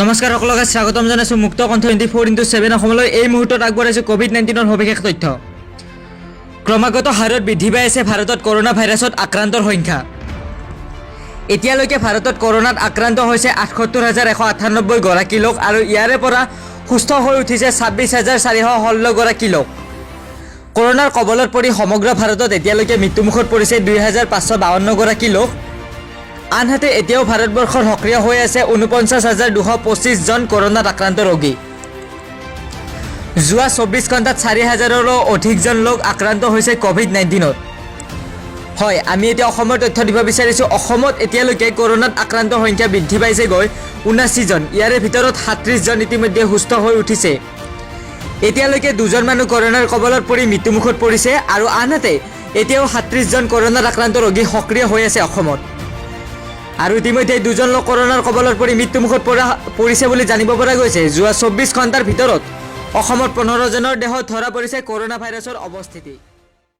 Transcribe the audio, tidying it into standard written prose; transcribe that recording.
নমস্কাৰ সকলোকে স্বাগতম জনাইছোঁ মুক্ত কণ্ঠ 24/7 অসমলৈ এই মুহূৰ্তত আগবঢ়াইছোঁ কোভিড-19ৰ সবিশেষ তথ্য। ক্ৰমাগত হাৰত বৃদ্ধি পাই আছে ভাৰতত কৰোনা ভাইৰাছত আক্ৰান্তৰ সংখ্যা। এতিয়ালৈকে ভাৰতত কৰোনাত আক্ৰান্ত হৈছে ৭৮,১৯৮ গৰাকী লোক আৰু ইয়াৰে পৰা সুস্থ হৈ উঠিছে ২৬,৪১৬ গৰাকী লোক। কৰোনাৰ কবলত পৰি সমগ্ৰ ভাৰতত এতিয়ালৈকে মৃত্যুমুখত পৰিছে ২,৫৫২ গৰাকী লোক। আনহাতে এতিয়াও ভাৰতবৰ্ষৰ সক্ৰিয় হৈ আছে ৪৯,২২৫ জন কৰোনাত আক্ৰান্ত ৰোগী। যোৱা ২৪ ঘণ্টাত ৪,০০০ৰো অধিকজন লোক আক্ৰান্ত হৈছে কোভিড-19ত। হয়, আমি এতিয়া অসমৰ তথ্য দিব বিচাৰিছোঁ। অসমত এতিয়ালৈকে কৰোনাত আক্ৰান্তৰ সংখ্যা বৃদ্ধি পাইছে গৈ ৭৯ জন। ইয়াৰে ভিতৰত ৩৭ জন ইতিমধ্যে সুস্থ হৈ উঠিছে। এতিয়ালৈকে ২জন মানুহ কৰোনাৰ কবলত পৰি মৃত্যুমুখত পৰিছে আৰু আনহাতে এতিয়াও ৩৭ জন কৰোনাত আক্ৰান্ত ৰোগী সক্ৰিয় হৈ আছে অসমত। আৰু ইতিমধ্যে ২জন লোক কৰোনাৰ কবলত পৰি মৃত্যুমুখত পৰিছে বুলি জানিব পৰা গৈছে। যোৱা ২৪ ঘণ্টাৰ ভিতৰত অসমত ১৫ জনৰ দেহত ধৰা পৰিছে কৰোনা ভাইৰাছৰ অৱস্থিতি।